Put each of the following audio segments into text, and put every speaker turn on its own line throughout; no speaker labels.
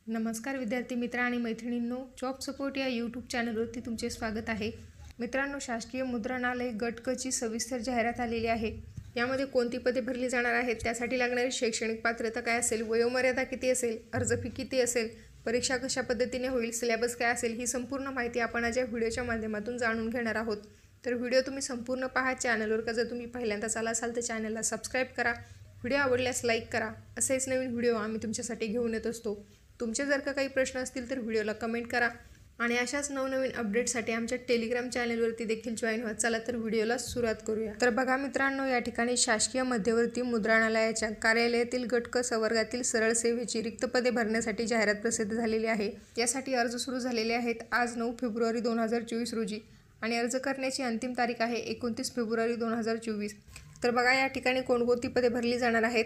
नमस्कार विद्यार्थी मित्र आणि मैत्रिणींनो, जॉब सपोर्ट या यूट्यूब चॅनलवरती तुमचे स्वागत आहे। मित्रांनो, शासकीय मुद्रणालय गट क ची सविस्तर जाहिरात आलेली आहे। यामध्ये कोणती पदे भरली जाणार आहेत, त्यासाठी लागणारी शैक्षणिक पात्रता काय असेल, वयोमर्यादा किती असेल, अर्ज फी किती असेल, परीक्षा कशा पद्धतीने होईल, सिलेबस काय असेल, ही संपूर्ण माहिती आपण आज या व्हिडिओच्या माध्यमातून जाणून घेणार आहोत। तर व्हिडिओ तुम्ही संपूर्ण पहा। चॅनलवर का जर तुम्ही पहिल्यांदाच आला असाल तर चॅनलला सबस्क्राइब करा, व्हिडिओ आवडल्यास लाईक करा। असेच नवीन व्हिडिओ आम्ही तुमच्यासाठी घेऊन येत असतो। तुमचे जर का काही प्रश्न असतील तर व्हिडिओला कमेंट करा आणि अशाच नवनवीन अपडेट्ससाठी आमच्या टेलिग्राम चॅनलवरती देखील जॉईन व्हा। चला तर व्हिडिओला सुरुवात करूया। तर बघा मित्रांनो, या ठिकाणी शासकीय मध्यवर्ती मुद्रणालयाच्या कार्यालयातील गट क संवर्गातील सरळ सेवेची रिक्त पदे भरण्यासाठी जाहिरात प्रसिद्ध झालेली आहे। यासाठी अर्ज सुरू झालेले आहेत आज 9 फेब्रुवारी 2024 रोजी आणि अर्ज करण्याची अंतिम तारीख आहे 29 फेब्रुवारी 2024। तर बघा, या ठिकाणी कोणकोणती पदे भरली जाणार आहेत।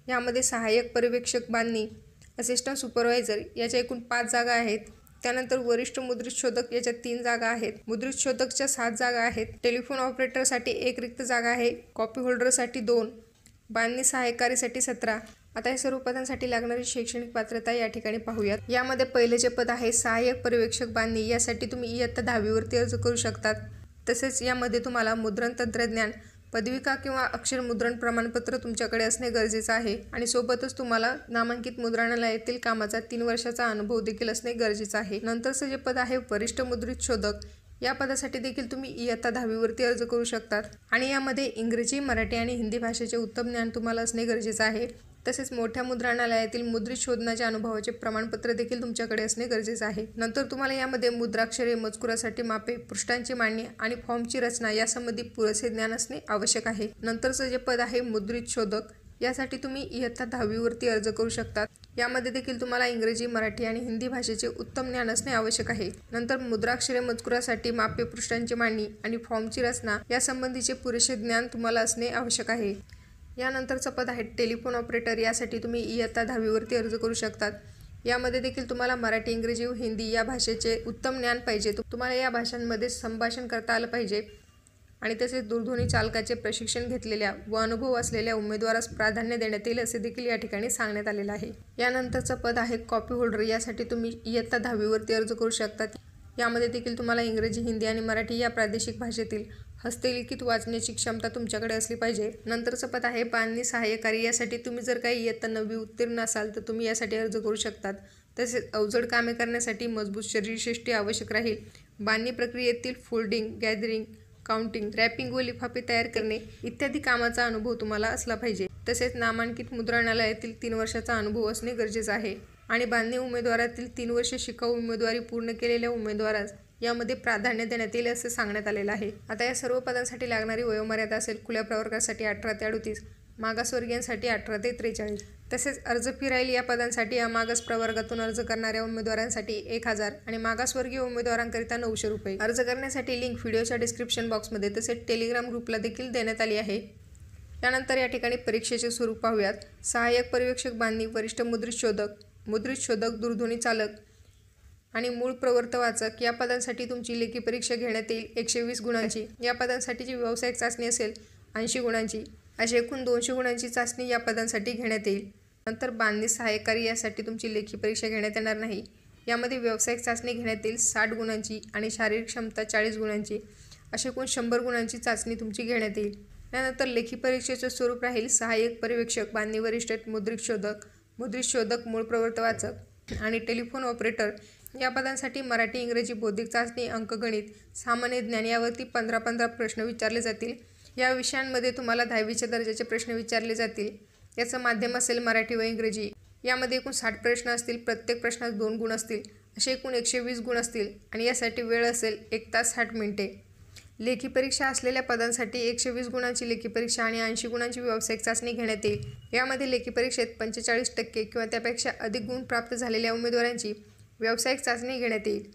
यामध्ये सहाय्यक पर्यवेक्षक बांधणी, असिस्टंट सुपरवायझर याच्या एकूण 5 जागा आहेत। त्यानंतर वरिष्ठ मुद्रित शोधक याच्या 3 जागा आहेत। मुद्रित शोधकच्या 7 जागा आहेत। टेलिफोन ऑपरेटरसाठी 1 रिक्त जागा आहे। कॉपी होल्डरसाठी 2, बांधणी सहाय्यकारीसाठी 17। आता या सर्व पदांसाठी लागणारी शैक्षणिक पात्रता या ठिकाणी पाहूयात। यामध्ये पहिले जे पद आहे सहाय्यक पर्यवेक्षक बांधणी, यासाठी तुम्ही इयत्ता 10वी वरती अर्ज करू शकतात। तसेच यामध्ये तुम्हाला मुद्रण तंत्रज्ञान पदविका किंवा अक्षर मुद्रण प्रमाणपत्र तुमच्याकडे असणे गरजेचे आहे आणि सोबतच तुम्हाला नामांकित मुद्रणालयातील कामाचा 3 वर्षाचा अनुभव देखील असणे गरजेचे आहे। नंतरचे जे पद आहे वरिष्ठ मुद्रित शोधक, या पदासाठी देखील तुम्ही इयत्ता 10वी वरती अर्ज करू शकतात आणि यामध्ये इंग्रजी, मराठी आणि हिंदी भाषेचे उत्तम ज्ञान तुम्हाला असणे गरजेचे आहे। तसेच मोठ्या मुद्रणालयातील मुद्रित शोधनाच्या अनुभवाचे प्रमाणपत्र देखील तुमच्याकडे असणे गरजेचे आहे। नंतर तुम्हाला यामध्ये मुद्राक्षरे, मजकुरासाठी मापे, पृष्ठांची मांडणी आणि फॉर्मची रचना यासंबंधी पुरेसे ज्ञान असणे आवश्यक आहे। नंतरचे जे पद आहे मुद्रित शोधक, यासाठी तुम्ही इयत्ता 10वी वरती अर्ज करू शकतात। यामध्ये देखील तुम्हाला इंग्रजी, मराठी आणि हिंदी भाषेचे उत्तम ज्ञान असणे आवश्यक आहे। नंतर मुद्राक्षरे, मजकुरासाठी मापे, पृष्ठांची मांडणी आणि फॉर्मची रचना यासंबंधीचे पुरेसे ज्ञान तुम्हाला असणे आवश्यक आहे। यानंतरचं पद आहे टेलिफोन ऑपरेटर, यासाठी तुम्ही इयत्ता 10वी वरती अर्ज करू शकतात। यामध्ये देखील तुम्हाला मराठी, इंग्रजी व हिंदी या भाषेचे उत्तम ज्ञान पाहिजे। तुम्हाला या भाषांमध्ये संभाषण करता आलं पाहिजे आणि तसेच दूरध्वनी चालकाचे प्रशिक्षण घेतलेल्या व अनुभव असलेल्या उमेदवारास प्राधान्य देण्यात येईल असे देखील या ठिकाणी सांगण्यात आलेलं आहे। यानंतरचं पद आहे कॉपी होल्डर, यासाठी तुम्ही इयत्ता 10वी वरती अर्ज करू शकतात। यामध्ये देखील तुम्हाला इंग्रजी, हिंदी आणि मराठी या प्रादेशिक भाषेतील हस्तलिखित वाचण्याची क्षमता तुमच्याकडे असली पाहिजे। नंतरचं पद आहे बांधणी सहाय्यकारी, यासाठी तुम्ही जर काही इयत्ता 9वी उत्तीर्ण असाल तर तुम्ही यासाठी अर्ज करू शकतात। तसेच अवजड कामे करण्यासाठी मजबूत शरीरयष्टी आवश्यक राहील। बांधणी प्रक्रियेतील फोल्डिंग, गॅदरिंग, काउंटिंग, रॅपिंग व लिफाफे तयार करणे इत्यादी कामाचा अनुभव तुम्हाला असला पाहिजे। तसेच नामांकित मुद्रणालयातील 3 वर्षाचा अनुभव असणे गरजेचे आहे आणि बांधणी उमेदवारातील 3 वर्षे शिकाऊ उमेदवारी पूर्ण केलेल्या उमेदवारास यामध्ये प्राधान्य देण्यात येईल असे सांगण्यात आलेलं आहे। आता या सर्व पदांसाठी लागणारी वयोमर्यादा असेल खुल्या प्रवर्गासाठी 18 ते 38, मागासवर्गीयांसाठी 18 ते 43। तसेच अर्ज फी राहील या पदांसाठी मागास प्रवर्गातून अर्ज करणाऱ्या उमेदवारांसाठी 1000 आणि मागासवर्गीय उमेदवारांकरिता 900 रुपये। अर्ज करण्यासाठी लिंक व्हिडिओच्या डिस्क्रिप्शन बॉक्समध्ये तसेच टेलिग्राम ग्रुपला देखील देण्यात आली आहे। त्यानंतर या ठिकाणी परीक्षेचे स्वरूप पाहूयात। सहाय्यक पर्यवेक्षक बांधणी, वरिष्ठ मुद्रित शोधक, दूरध्वनी चालक आणि मूळ प्रवर्त वाचक या पदांसाठी तुमची लेखी परीक्षा घेण्यात येईल 120 गुणांची। या पदांसाठीची व्यावसायिक चाचणी असेल 80 गुणांची। अशी एकूण 200 गुणांची चाचणी या पदांसाठी घेण्यात येईल। नंतर बांधणी सहाय्यकारी, यासाठी तुमची लेखी परीक्षा घेण्यात येणार नाही। यामध्ये व्यावसायिक चाचणी घेण्यात येईल 60 गुणांची आणि शारीरिक क्षमता 40 गुणांची। अशी एकूण 100 गुणांची चाचणी तुमची घेण्यात येईल। त्यानंतर लेखी परीक्षेचे स्वरूप राहील सहाय्यक पर्यवेक्षक बांधणी, वरिष्ठ मुद्रित शोधक, मूळ प्रवर्त वाचक आणि टेलिफोन ऑपरेटर या पदांसाठी मराठी, इंग्रजी, बौद्धिक चाचणी, अंकगणित, सामान्य ज्ञान यावरती 15-15 प्रश्न विचारले जातील। या विषयांमध्ये तुम्हाला 10वीच्या दर्जाचे प्रश्न विचारले जातील। याचं माध्यम असेल मराठी व इंग्रजी। यामध्ये एकूण 60 प्रश्न असतील, प्रत्येक प्रश्नास 2 गुण असतील। असे एकूण 120 गुण असतील आणि यासाठी वेळ असेल 1 तास 60 मिनिटे। लेखी परीक्षा असलेल्या पदांसाठी 120 गुणांची लेखी परीक्षा आणि 80 गुणांची व्यावसायिक चाचणी घेण्यात येईल। यामध्ये लेखी परीक्षेत 45% किंवा त्यापेक्षा अधिक गुण प्राप्त झालेल्या उमेदवारांची व्यावसायिक चाचणी घेण्यात येईल।